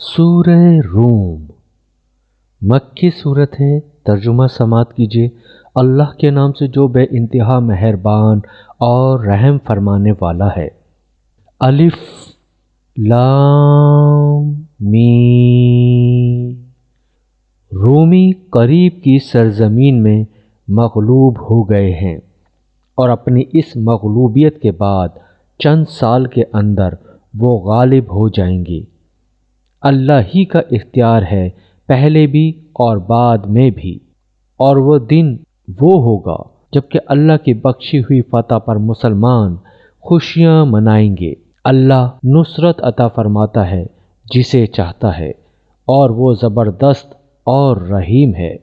سورہ روم مکی صورت ہے۔ ترجمہ سماعت کیجیے۔ اللہ کے نام سے جو بے انتہا مہربان اور رحم فرمانے والا ہے۔ الف لام میم۔ رومی قریب کی سرزمین میں مغلوب ہو گئے ہیں اور اپنی اس مغلوبیت کے بعد چند سال کے اندر وہ غالب ہو جائیں گے۔ اللہ ہی کا اختیار ہے پہلے بھی اور بعد میں بھی، اور وہ دن وہ ہوگا جبکہ اللہ کی بخشی ہوئی فتح پر مسلمان خوشیاں منائیں گے۔ اللہ نصرت عطا فرماتا ہے جسے چاہتا ہے، اور وہ زبردست اور رحیم ہے۔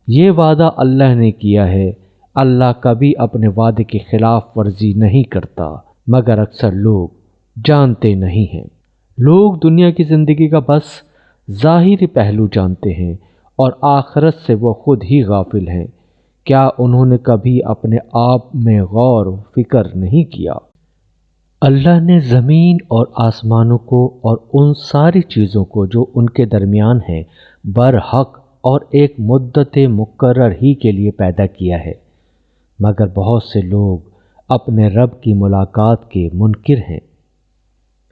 یہ وعدہ اللہ نے کیا ہے، اللہ کبھی اپنے وعدے کی خلاف ورزی نہیں کرتا، مگر اکثر لوگ جانتے نہیں ہیں۔ لوگ دنیا کی زندگی کا بس ظاہری پہلو جانتے ہیں اور آخرت سے وہ خود ہی غافل ہیں۔ کیا انہوں نے کبھی اپنے آپ میں غور و فکر نہیں کیا؟ اللہ نے زمین اور آسمانوں کو اور ان ساری چیزوں کو جو ان کے درمیان ہیں برحق اور ایک مدت مقرر ہی کے لیے پیدا کیا ہے، مگر بہت سے لوگ اپنے رب کی ملاقات کے منکر ہیں۔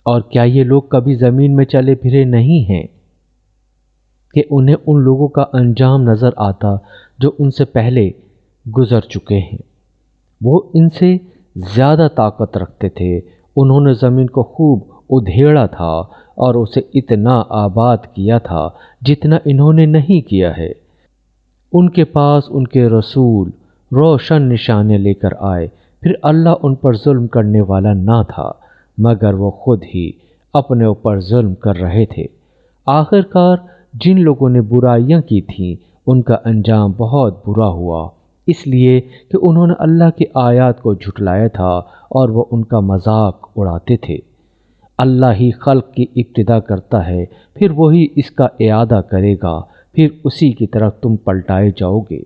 اور کیا یہ لوگ کبھی زمین میں چلے پھرے نہیں ہیں کہ انہیں ان لوگوں کا انجام نظر آتا جو ان سے پہلے گزر چکے ہیں؟ وہ ان سے زیادہ طاقت رکھتے تھے، انہوں نے زمین کو خوب ادھیڑا تھا اور اسے اتنا آباد کیا تھا جتنا انہوں نے نہیں کیا ہے۔ ان کے پاس ان کے رسول روشن نشانیاں لے کر آئے، پھر اللہ ان پر ظلم کرنے والا نہ تھا، مگر وہ خود ہی اپنے اوپر ظلم کر رہے تھے۔ آخرکار جن لوگوں نے برائیاں کی تھیں ان کا انجام بہت برا ہوا، اس لیے کہ انہوں نے اللہ کی آیات کو جھٹلایا تھا اور وہ ان کا مذاق اڑاتے تھے۔ اللہ ہی خلق کی ابتدا کرتا ہے، پھر وہی اس کا اعادہ کرے گا، پھر اسی کی طرف تم پلٹائے جاؤ گے۔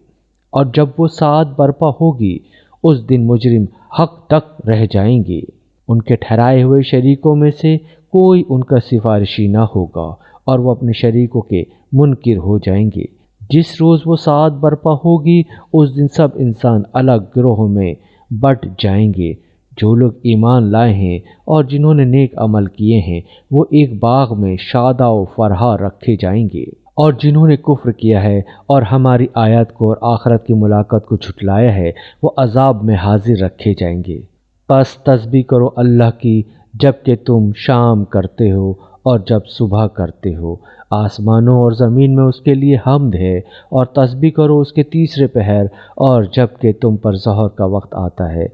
اور جب وہ ساعت برپا ہوگی اس دن مجرم حق تک رہ جائیں گے، ان کے ٹھہرائے ہوئے شریکوں میں سے کوئی ان کا سفارشی نہ ہوگا اور وہ اپنے شریکوں کے منکر ہو جائیں گے۔ جس روز وہ ساعت برپا ہوگی اس دن سب انسان الگ گروہوں میں بٹ جائیں گے۔ جو لوگ ایمان لائے ہیں اور جنہوں نے نیک عمل کیے ہیں وہ ایک باغ میں شادہ و فرحا رکھے جائیں گے، اور جنہوں نے کفر کیا ہے اور ہماری آیات کو اور آخرت کی ملاقات کو جھٹلایا ہے وہ عذاب میں حاضر رکھے جائیں گے۔ پس تسبیح کرو اللہ کی جب کہ تم شام کرتے ہو اور جب صبح کرتے ہو، آسمانوں اور زمین میں اس کے لیے حمد ہے، اور تسبیح کرو اس کے تیسرے پہر اور جب کہ تم پر ظہر کا وقت آتا ہے۔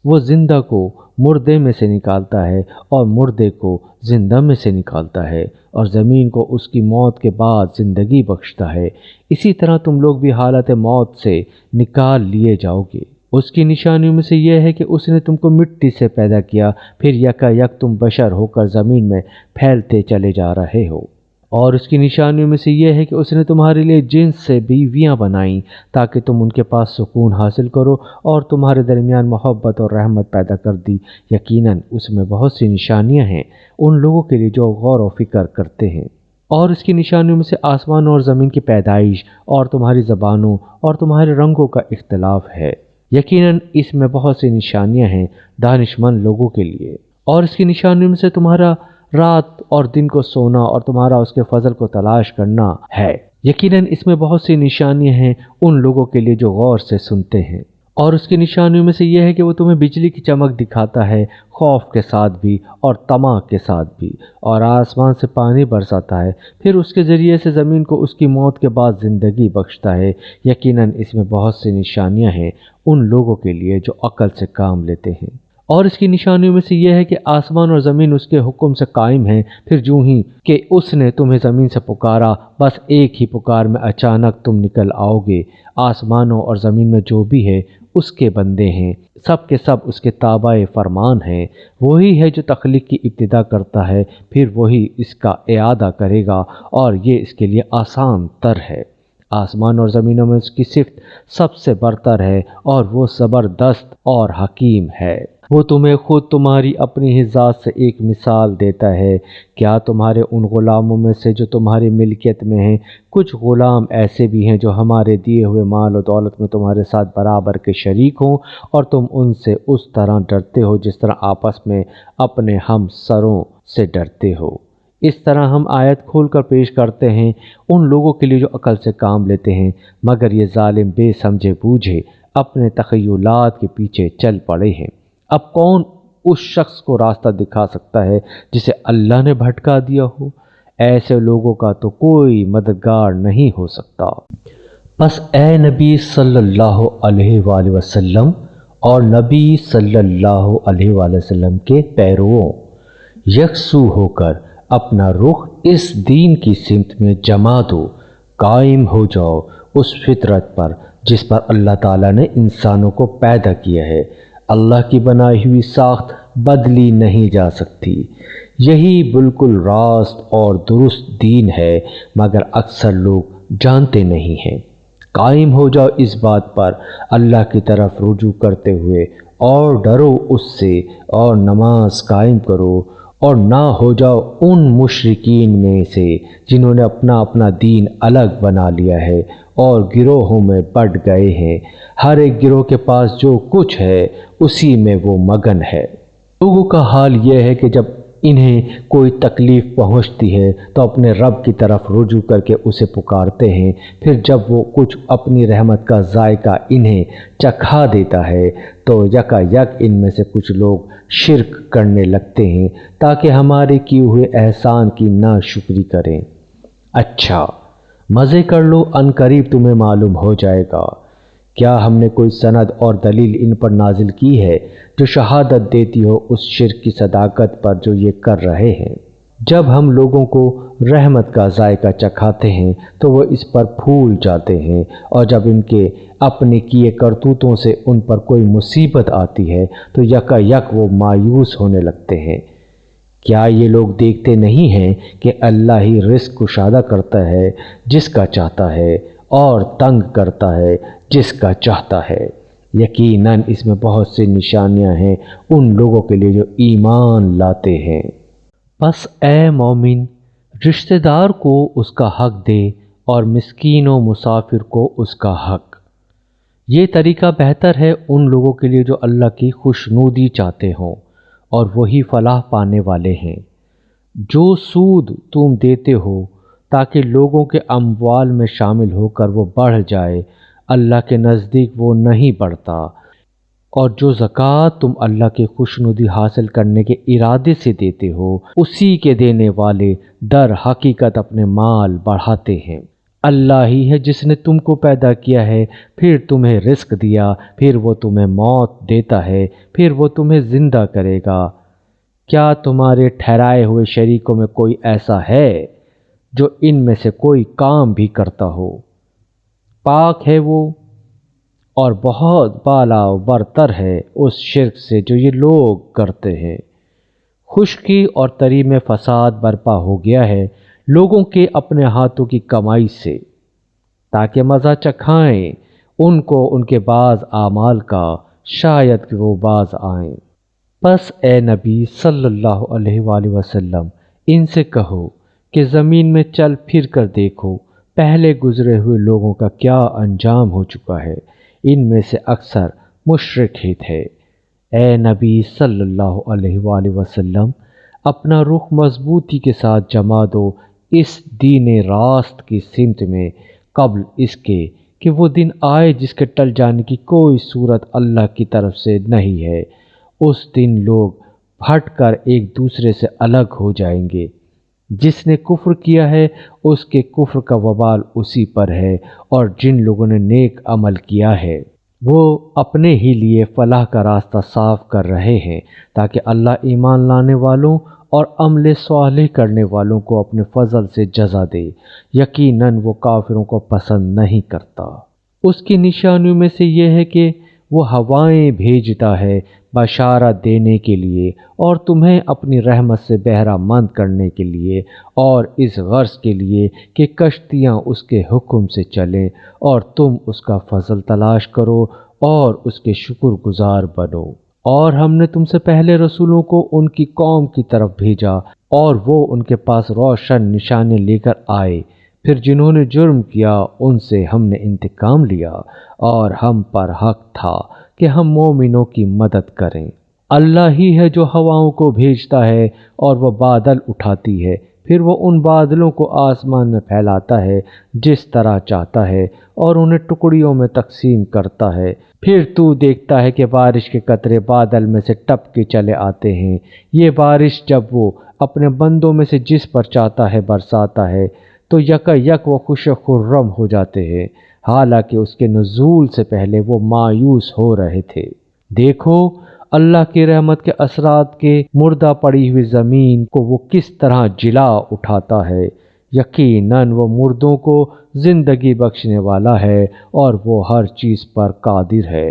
وہ زندہ کو مردے میں سے نکالتا ہے اور مردے کو زندہ میں سے نکالتا ہے، اور زمین کو اس کی موت کے بعد زندگی بخشتا ہے۔ اسی طرح تم لوگ بھی حالت موت سے نکال لیے جاؤ گے۔ اس کی نشانیوں میں سے یہ ہے کہ اس نے تم کو مٹی سے پیدا کیا، پھر یکا یک تم بشر ہو کر زمین میں پھیلتے چلے جا رہے ہو۔ اور اس کی نشانیوں میں سے یہ ہے کہ اس نے تمہارے لیے جنس سے بیویاں بنائیں تاکہ تم ان کے پاس سکون حاصل کرو، اور تمہارے درمیان محبت اور رحمت پیدا کر دی۔ یقیناً اس میں بہت سی نشانیاں ہیں ان لوگوں کے لیے جو غور و فکر کرتے ہیں۔ اور اس کی نشانیوں میں سے آسمان اور زمین کی پیدائش اور تمہاری زبانوں اور تمہارے رنگوں کا اختلاف ہے۔ یقیناً اس میں بہت سی نشانیاں ہیں دانش مند لوگوں کے لیے۔ اور اس کی نشانیوں میں سے تمہارا رات اور دن کو سونا اور تمہارا اس کے فضل کو تلاش کرنا ہے۔ یقیناً اس میں بہت سی نشانیاں ہیں ان لوگوں کے لیے جو غور سے سنتے ہیں۔ اور اس کی نشانیوں میں سے یہ ہے کہ وہ تمہیں بجلی کی چمک دکھاتا ہے، خوف کے ساتھ بھی اور طمع کے ساتھ بھی، اور آسمان سے پانی برساتا ہے، پھر اس کے ذریعے سے زمین کو اس کی موت کے بعد زندگی بخشتا ہے۔ یقیناً اس میں بہت سی نشانیاں ہیں ان لوگوں کے لیے جو عقل سے کام لیتے ہیں۔ اور اس کی نشانیوں میں سے یہ ہے کہ آسمان اور زمین اس کے حکم سے قائم ہیں، پھر جو ہی کہ اس نے تمہیں زمین سے پکارا، بس ایک ہی پکار میں اچانک تم نکل آؤ گے۔ آسمانوں اور زمین میں جو بھی ہے اس کے بندے ہیں، سب کے سب اس کے تابع فرمان ہیں۔ وہی ہے جو تخلیق کی ابتدا کرتا ہے، پھر وہی اس کا اعادہ کرے گا، اور یہ اس کے لیے آسان تر ہے۔ آسمان اور زمینوں میں اس کی صفت سب سے برتر ہے، اور وہ زبردست اور حکیم ہے۔ وہ تمہیں خود تمہاری اپنی ہی ذات سے ایک مثال دیتا ہے۔ کیا تمہارے ان غلاموں میں سے جو تمہاری ملکیت میں ہیں کچھ غلام ایسے بھی ہیں جو ہمارے دیے ہوئے مال و دولت میں تمہارے ساتھ برابر کے شریک ہوں، اور تم ان سے اس طرح ڈرتے ہو جس طرح آپس میں اپنے ہم سروں سے ڈرتے ہو؟ اس طرح ہم آیت کھول کر پیش کرتے ہیں ان لوگوں کے لیے جو عقل سے کام لیتے ہیں، مگر یہ ظالم بے سمجھے بوجھے اپنے تخیلات کے پیچھے چل پڑے ہیں۔ اب کون اس شخص کو راستہ دکھا سکتا ہے جسے اللہ نے بھٹکا دیا ہو؟ ایسے لوگوں کا تو کوئی مددگار نہیں ہو سکتا۔ بس اے نبی صلی اللہ علیہ وآلہ وسلم اور نبی صلی اللہ علیہ وآلہ وسلم کے پیرووں، یکسو ہو کر اپنا رخ اس دین کی سمت میں جما دو، قائم ہو جاؤ اس فطرت پر جس پر اللہ تعالیٰ نے انسانوں کو پیدا کیا ہے۔ اللہ کی بنائی ہوئی ساخت بدلی نہیں جا سکتی۔ یہی بالکل راست اور درست دین ہے، مگر اکثر لوگ جانتے نہیں ہیں۔ قائم ہو جاؤ اس بات پر اللہ کی طرف رجوع کرتے ہوئے، اور ڈرو اس سے، اور نماز قائم کرو، اور نہ ہو جاؤ ان مشرکین میں سے جنہوں نے اپنا اپنا دین الگ بنا لیا ہے اور گروہوں میں بٹ گئے ہیں۔ ہر ایک گروہ کے پاس جو کچھ ہے اسی میں وہ مگن ہے۔ لوگوں کا حال یہ ہے کہ جب انہیں کوئی تکلیف پہنچتی ہے تو اپنے رب کی طرف رجوع کر کے اسے پکارتے ہیں، پھر جب وہ کچھ اپنی رحمت کا ذائقہ انہیں چکھا دیتا ہے تو یکا یک ان میں سے کچھ لوگ شرک کرنے لگتے ہیں تاکہ ہمارے کیے ہوئے احسان کی ناشکری کریں۔ اچھا مزے کر لو، ان قریب تمہیں معلوم ہو جائے گا۔ کیا ہم نے کوئی سند اور دلیل ان پر نازل کی ہے جو شہادت دیتی ہو اس شرک کی صداقت پر جو یہ کر رہے ہیں؟ جب ہم لوگوں کو رحمت کا ذائقہ چکھاتے ہیں تو وہ اس پر پھول جاتے ہیں، اور جب ان کے اپنے کیے کرتوتوں سے ان پر کوئی مصیبت آتی ہے تو یکا یک وہ مایوس ہونے لگتے ہیں۔ کیا یہ لوگ دیکھتے نہیں ہیں کہ اللہ ہی رزق کشادہ کرتا ہے جس کا چاہتا ہے اور تنگ کرتا ہے جس کا چاہتا ہے؟ یقیناً اس میں بہت سی نشانیاں ہیں ان لوگوں کے لیے جو ایمان لاتے ہیں۔ بس اے مومن، رشتہ دار کو اس کا حق دے اور مسکین و مسافر کو اس کا حق۔ یہ طریقہ بہتر ہے ان لوگوں کے لیے جو اللہ کی خوشنودی چاہتے ہوں، اور وہی فلاح پانے والے ہیں۔ جو سود تم دیتے ہو تاکہ لوگوں کے اموال میں شامل ہو کر وہ بڑھ جائے، اللہ کے نزدیک وہ نہیں بڑھتا، اور جو زکوٰۃ تم اللہ کی خوشنودی حاصل کرنے کے ارادے سے دیتے ہو، اسی کے دینے والے در حقیقت اپنے مال بڑھاتے ہیں۔ اللہ ہی ہے جس نے تم کو پیدا کیا ہے، پھر تمہیں رزق دیا، پھر وہ تمہیں موت دیتا ہے، پھر وہ تمہیں زندہ کرے گا۔ کیا تمہارے ٹھہرائے ہوئے شریکوں میں کوئی ایسا ہے جو ان میں سے کوئی کام بھی کرتا ہو؟ پاک ہے وہ، اور بہت بالا و برتر ہے اس شرک سے جو یہ لوگ کرتے ہیں۔ خشکی اور تری میں فساد برپا ہو گیا ہے لوگوں کے اپنے ہاتھوں کی کمائی سے، تاکہ مزہ چکھائیں ان کو ان کے بعض اعمال کا، شاید کہ وہ باز آئیں۔ بس اے نبی صلی اللہ علیہ وآلہ وسلم، ان سے کہو کہ زمین میں چل پھر کر دیکھو پہلے گزرے ہوئے لوگوں کا کیا انجام ہو چکا ہے، ان میں سے اکثر مشرک ہی تھے۔ اے نبی صلی اللہ علیہ وآلہ وسلم، اپنا رخ مضبوطی کے ساتھ جما دو اس دین راست کی سمت میں قبل اس کے کہ وہ دن آئے جس کے ٹل جانے کی کوئی صورت اللہ کی طرف سے نہیں ہے۔ اس دن لوگ پھٹ کر ایک دوسرے سے الگ ہو جائیں گے۔ جس نے کفر کیا ہے اس کے کفر کا وبال اسی پر ہے، اور جن لوگوں نے نیک عمل کیا ہے وہ اپنے ہی لیے فلاح کا راستہ صاف کر رہے ہیں، تاکہ اللہ ایمان لانے والوں اور عمل صالح کرنے والوں کو اپنے فضل سے جزا دے۔ یقیناً وہ کافروں کو پسند نہیں کرتا۔ اس کی نشانیوں میں سے یہ ہے کہ وہ ہوائیں بھیجتا ہے بشارت دینے کے لیے اور تمہیں اپنی رحمت سے بہرہ مند کرنے کے لیے، اور اس غرض کے لیے کہ کشتیاں اس کے حکم سے چلیں اور تم اس کا فضل تلاش کرو اور اس کے شکر گزار بنو۔ اور ہم نے تم سے پہلے رسولوں کو ان کی قوم کی طرف بھیجا اور وہ ان کے پاس روشن نشانے لے کر آئے، پھر جنہوں نے جرم کیا ان سے ہم نے انتقام لیا اور ہم پر حق تھا کہ ہم مومنوں کی مدد کریں۔ اللہ ہی ہے جو ہواؤں کو بھیجتا ہے اور وہ بادل اٹھاتی ہے، پھر وہ ان بادلوں کو آسمان میں پھیلاتا ہے جس طرح چاہتا ہے اور انہیں ٹکڑیوں میں تقسیم کرتا ہے۔ پھر تو دیکھتا ہے کہ بارش کے قطرے بادل میں سے ٹپ کے چلے آتے ہیں۔ یہ بارش جب وہ اپنے بندوں میں سے جس پر چاہتا ہے برساتا ہے تو یکا یک وہ خوش و خرم ہو جاتے ہیں، حالانکہ اس کے نزول سے پہلے وہ مایوس ہو رہے تھے۔ دیکھو اللہ کی رحمت کے اثرات کے مردہ پڑی ہوئی زمین کو وہ کس طرح جلا اٹھاتا ہے۔ یقیناً وہ مردوں کو زندگی بخشنے والا ہے اور وہ ہر چیز پر قادر ہے۔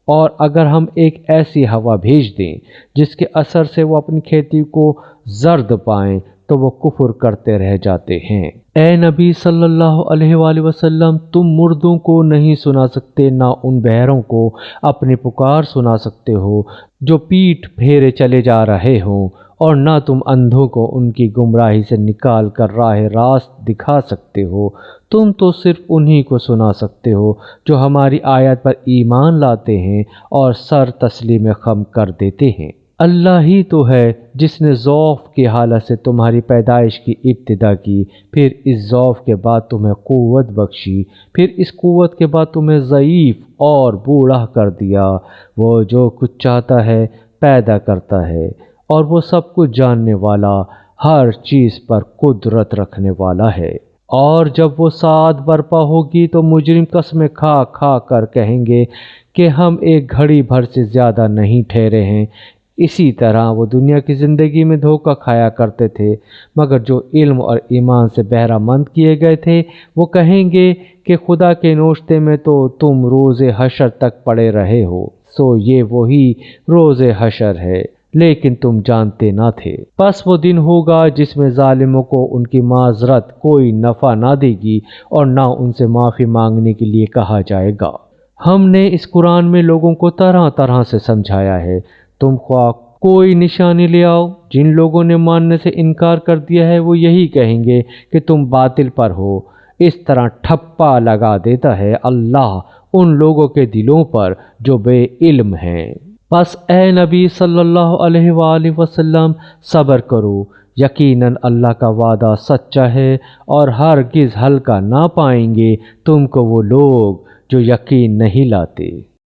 اور اگر ہم ایک ایسی ہوا بھیج دیں جس کے اثر سے وہ اپنی کھیتی کو زرد پائیں تو وہ کفر کرتے رہ جاتے ہیں۔ اے نبی صلی اللہ علیہ وآلہ وسلم، تم مردوں کو نہیں سنا سکتے، نہ ان بہروں کو اپنی پکار سنا سکتے ہو جو پیٹھ پھیرے چلے جا رہے ہوں، اور نہ تم اندھوں کو ان کی گمراہی سے نکال کر راہ راست دکھا سکتے ہو۔ تم تو صرف انہی کو سنا سکتے ہو جو ہماری آیت پر ایمان لاتے ہیں اور سر تسلیم خم کر دیتے ہیں۔ اللہ ہی تو ہے جس نے ضعف کی حالت سے تمہاری پیدائش کی ابتدا کی، پھر اس ضعف کے بعد تمہیں قوت بخشی، پھر اس قوت کے بعد تمہیں ضعیف اور بوڑھا کر دیا۔ وہ جو کچھ چاہتا ہے پیدا کرتا ہے اور وہ سب کچھ جاننے والا، ہر چیز پر قدرت رکھنے والا ہے۔ اور جب وہ ساعت برپا ہوگی تو مجرم قسمیں کھا کھا کر کہیں گے کہ ہم ایک گھڑی بھر سے زیادہ نہیں ٹھہرے ہیں۔ اسی طرح وہ دنیا کی زندگی میں دھوکہ کھایا کرتے تھے، مگر جو علم اور ایمان سے بہرہ مند کیے گئے تھے وہ کہیں گے کہ خدا کے نوشتے میں تو تم روز حشر تک پڑے رہے ہو، سو یہ وہی روز حشر ہے، لیکن تم جانتے نہ تھے۔ پس وہ دن ہوگا جس میں ظالموں کو ان کی معذرت کوئی نفع نہ دے گی اور نہ ان سے معافی مانگنے کے لیے کہا جائے گا۔ ہم نے اس قرآن میں لوگوں کو طرح طرح سے سمجھایا ہے۔ تم خواہ کوئی نشانی لے آؤ، جن لوگوں نے ماننے سے انکار کر دیا ہے وہ یہی کہیں گے کہ تم باطل پر ہو۔ اس طرح ٹھپا لگا دیتا ہے اللہ ان لوگوں کے دلوں پر جو بے علم ہیں۔ پس اے نبی صلی اللہ علیہ وآلہ وسلم صبر کرو، یقیناً اللہ کا وعدہ سچا ہے اور ہرگز ہلکا نہ پائیں گے تم کو وہ لوگ جو یقین نہیں لاتے۔